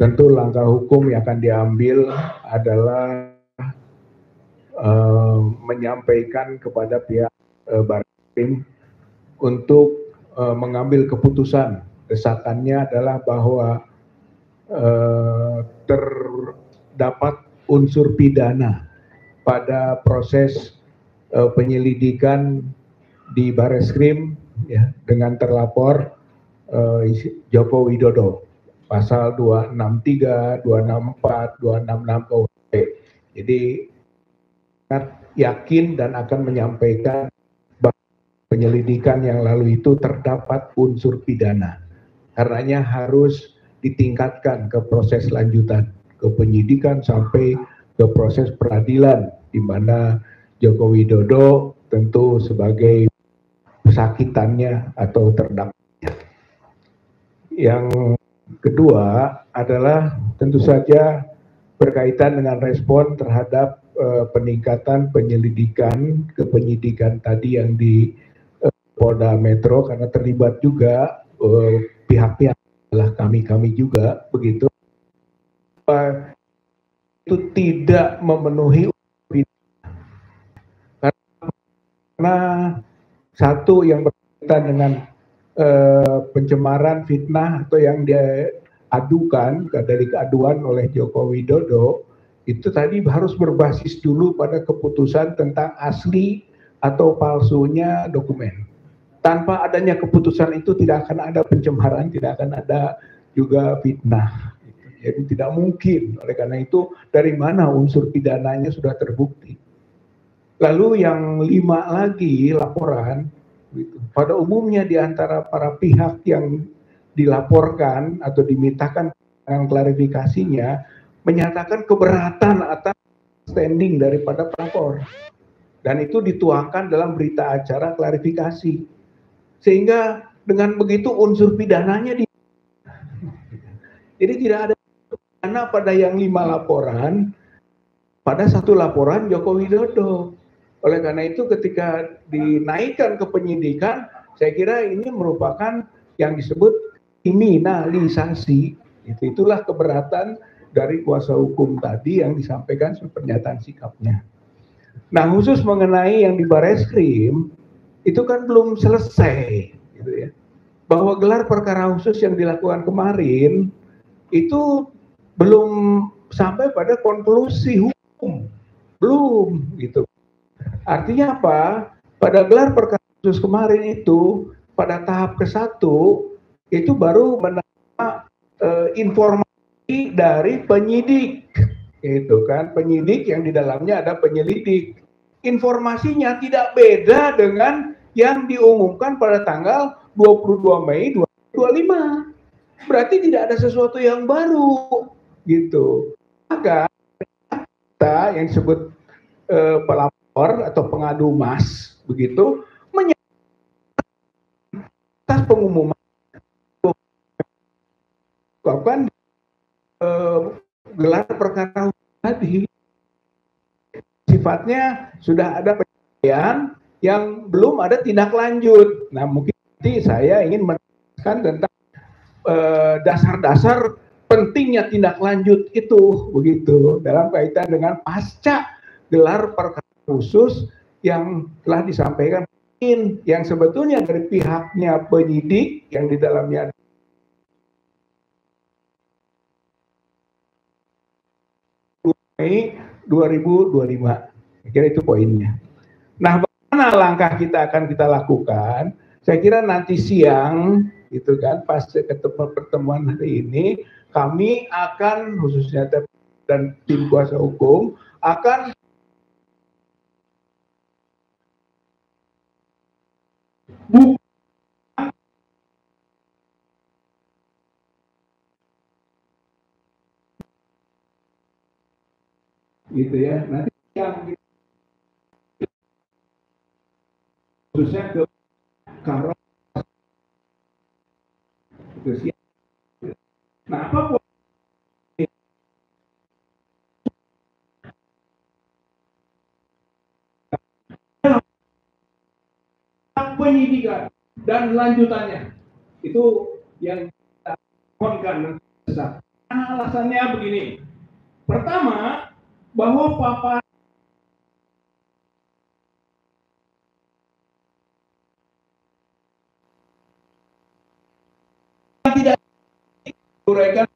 tentu langkah hukum yang akan diambil adalah menyampaikan kepada pihak Barreskrim untuk mengambil keputusan. Desakannya adalah bahwa terdapat unsur pidana pada proses penyelidikan di Barreskrim ya, dengan terlapor Joko Widodo, pasal 263, 264, 266 KUHP. Jadi yakin dan akan menyampaikan bahwa penyelidikan yang lalu itu terdapat unsur pidana. Karenanya harus ditingkatkan ke proses lanjutan, ke penyidikan sampai ke proses peradilan, di mana Joko Widodo tentu sebagai pesakitannya atau terdakwanya. Yang kedua adalah tentu saja berkaitan dengan respon terhadap peningkatan penyelidikan ke penyidikan tadi yang di Polda Metro, karena terlibat juga pihak-pihak adalah kami juga begitu, itu tidak memenuhi karena satu yang berkaitan dengan pencemaran, fitnah atau yang diadukan dari keaduan oleh Joko Widodo itu tadi harus berbasis dulu pada keputusan tentang asli atau palsunya dokumen. Tanpa adanya keputusan itu tidak akan ada pencemaran, tidak akan ada juga fitnah. Jadi tidak mungkin. Oleh karena itu dari mana unsur pidananya sudah terbukti. Lalu yang 5 lagi laporan, pada umumnya di antara para pihak yang dilaporkan atau dimintakan klarifikasinya menyatakan keberatan atas standing daripada pelapor, dan itu dituangkan dalam berita acara klarifikasi, sehingga dengan begitu unsur pidananya jadi tidak ada pidana pada yang 5 laporan, pada 1 laporan Joko Widodo. Oleh karena itu ketika dinaikkan ke penyidikan, saya kira ini merupakan yang disebut kriminalisasi. Itulah keberatan dari kuasa hukum tadi yang disampaikan pernyataan sikapnya. Nah, khusus mengenai yang di Barreskrim itu kan belum selesai, gitu ya. Bahwa gelar perkara khusus yang dilakukan kemarin itu belum sampai pada konklusi hukum, belum, gitu. Artinya apa? Pada gelar perkara khusus kemarin itu pada tahap ke-1 itu baru menerima informasi dari penyidik, itu kan, penyidik yang di dalamnya ada penyelidik. Informasinya tidak beda dengan yang diumumkan pada tanggal 22 Mei 2025. Berarti tidak ada sesuatu yang baru, gitu. Maka kita yang disebut pelapor atau pengadu mas begitu atas pengumuman bahkan gelar perkara tadi sifatnya sudah ada penyampaian yang belum ada tindak lanjut. Nah, mungkin nanti saya ingin menekankan tentang dasar-dasar pentingnya tindak lanjut itu begitu dalam kaitan dengan pasca gelar perkara khusus yang telah disampaikan yang sebetulnya dari pihaknya penyidik yang di dalamnya Mei 2025. Saya kira itu poinnya. Nah, bagaimana langkah kita akan kita lakukan? Saya kira nanti siang itu kan pas pertemuan hari ini kami akan khususnya dan tim kuasa hukum akan gitu ya. Nanti yang khususnya ke Karo itu siang. Nah, apa penyidikan dan lanjutannya itu yang kita mohonkan. Alasannya begini. Pertama, bahwa paparan tidak diuraikan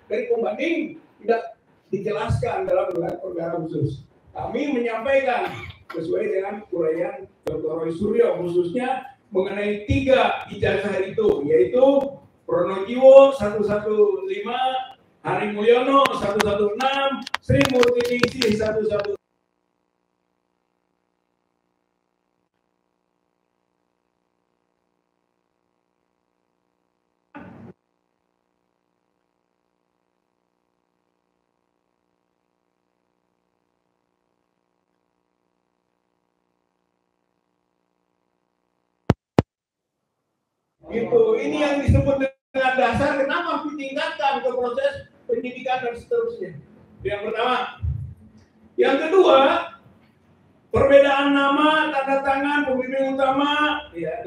dari pembanding tidak dijelaskan dalam gelar perkara khusus. Kami menyampaikan sesuai dengan uraian Dr. Roy Suryo khususnya mengenai 3 ijazah itu, yaitu Pronojiwo 115, Hari Mulyono 116, Sri Murti Ningsih 116. Gitu. Ini yang disebut dengan dasar kenapa ditingkatkan ke proses penyidikan dan seterusnya. Yang pertama. Yang kedua, perbedaan nama, tanda tangan, pembimbing utama, ya,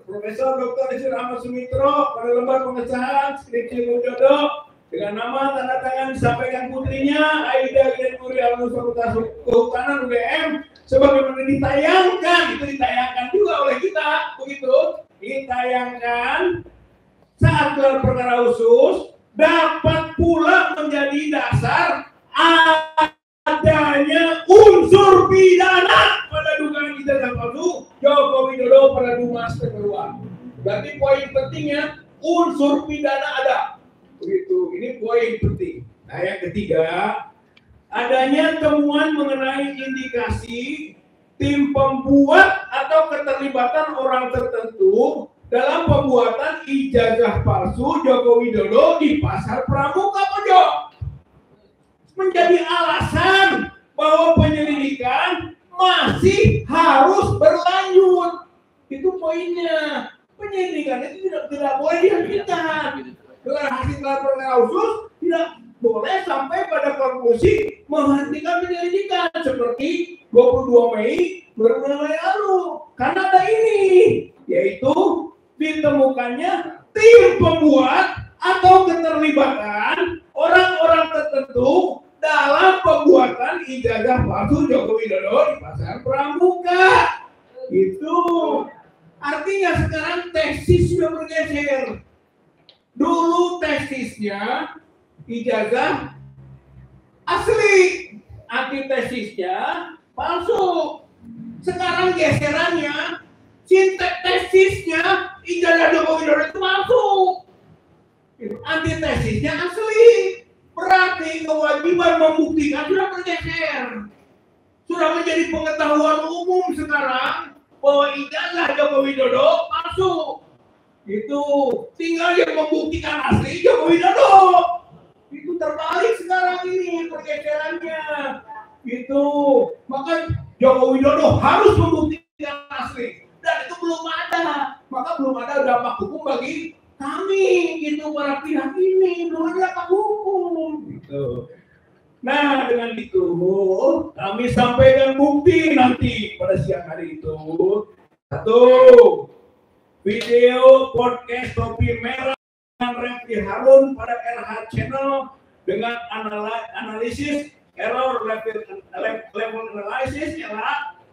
Profesor Dr. Isir Ahmad Sumitro pada lembar pengesahan skripsi Mujodo dengan nama tanda tangan disampaikan putrinya Aida Glenuri Alus Fakultas Kehutanan UGM sebagaimana ditayangkan, itu ditayangkan juga oleh kita, begitu. Ditayangkan saat gelar perkara khusus dapat pula menjadi dasar adanya unsur pidana pada dugaan ijazah palsu Joko Widodo pada Dumas Teguruan. Berarti poin pentingnya unsur pidana ada. Begitu, ini poin penting. Nah, yang ketiga, adanya temuan mengenai indikasi tim pembuat atau keterlibatan orang tertentu dalam pembuatan ijazah palsu Joko Widodo di Pasar Pramuka Pojok. Menjadi alasan bahwa penyelidikan masih harus berlanjut. Itu poinnya. Penyelidikan itu tidak boleh dihentikan. Dengan hasil perkara khusus tidak boleh sampai pada konklusi menghentikan penyelidikan seperti 22 Mei 2020 lalu. Karena ada ini, yaitu ditemukannya tim pembuat atau keterlibatan orang-orang tertentu dalam pembuatan ijazah palsu Joko Widodo di Pasar Pramuka. Itu artinya sekarang tesis sudah bergeser. Dulu tesisnya ijazah asli, antitesisnya palsu. Sekarang geserannya tesisnya ijazah Joko Widodo itu palsu, antitesisnya asli. Berarti kewajiban membuktikan sudah bergeser, sudah menjadi pengetahuan umum sekarang bahwa ijazah Joko Widodo palsu. Itu tinggal yang membuktikan asli Joko Widodo. Itu terbalik sekarang ini pergeserannya. Itu maka Joko Widodo harus membuktikan asli dan itu belum ada. Maka belum ada dampak hukum bagi kami, itu para pihak ini belum ada dampak hukum. Gitu. Nah, dengan itu kami sampaikan bukti nanti pada siang hari itu. 1. Video podcast Topi Merah dengan Refli Harun pada RH Channel dengan analisis error level analysis,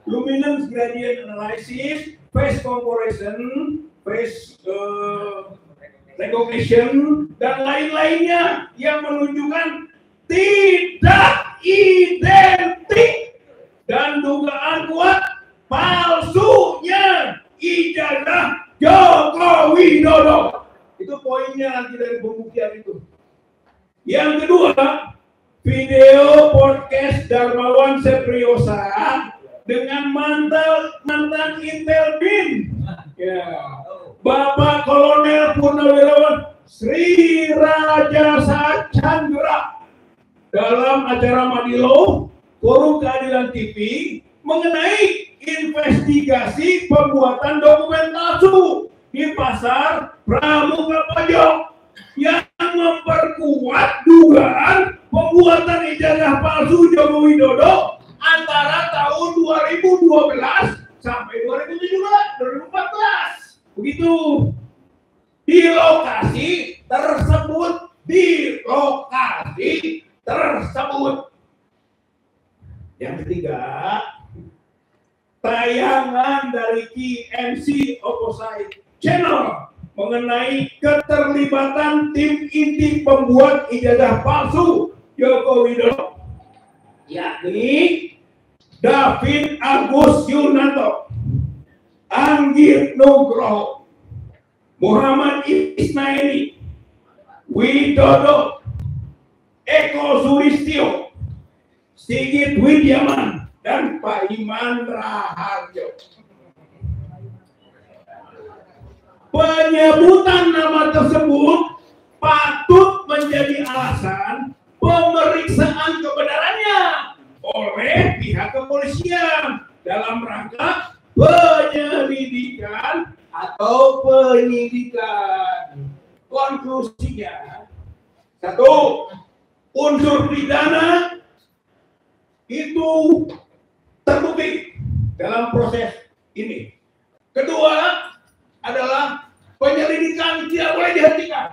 luminance gradient analysis, phase comparison, phase recognition, dan lain-lainnya yang menunjukkan tidak identik dan dugaan kuat palsunya ijazah Joko Widodo. Itu poinnya nanti dari pembuktian itu. Yang kedua, video podcast Darmawan Sepriosa dengan mantan Intel BIN, ya, Bapak Kolonel Purnawirawan Sri Rajasa Chandra. dalam acara Madilo Forum Keadilan TV mengenai investigasi pembuatan dokumen palsu di Pasar Pramuka Pojok yang memperkuat dugaan pembuatan ijazah palsu Joko Widodo antara tahun 2012 sampai 2014. Begitu. Di lokasi tersebut. Yang ketiga, tayangan dari KMC Opposite Channel mengenai keterlibatan tim inti pembuat ijazah palsu Joko Widodo, yakni David Agus Yunanto, Anggir Nugroho, Muhammad Isnaini, Widodo, Eko Sulistyo, Sigit Widiaman, dan Pak Iman Raharjo. Penyebutan nama tersebut patut menjadi alasan pemeriksaan kebenarannya oleh pihak kepolisian dalam rangka penyelidikan atau penyidikan. Konklusinya, satu, unsur pidana itu terbukti dalam proses ini. Kedua adalah penyelidikan tidak boleh dihentikan.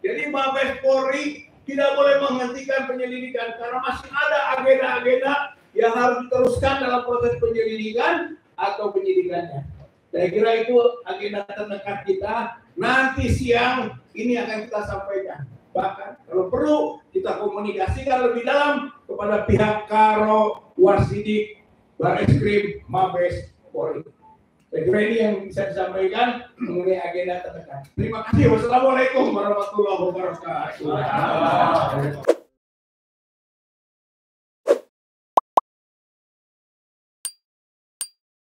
Jadi Mabes Polri tidak boleh menghentikan penyelidikan karena masih ada agenda-agenda yang harus diteruskan dalam proses penyelidikan atau penyidikannya. Saya kira itu agenda terdekat kita. Nanti siang ini akan kita sampaikan. Bahkan kalau perlu kita komunikasikan lebih dalam kepada pihak Karo Wasidik Bareskrim Mabes Polri. Saya kira ini yang bisa disampaikan mengenai agenda terdekat. Terima kasih. Wassalamualaikum warahmatullahi wabarakatuh.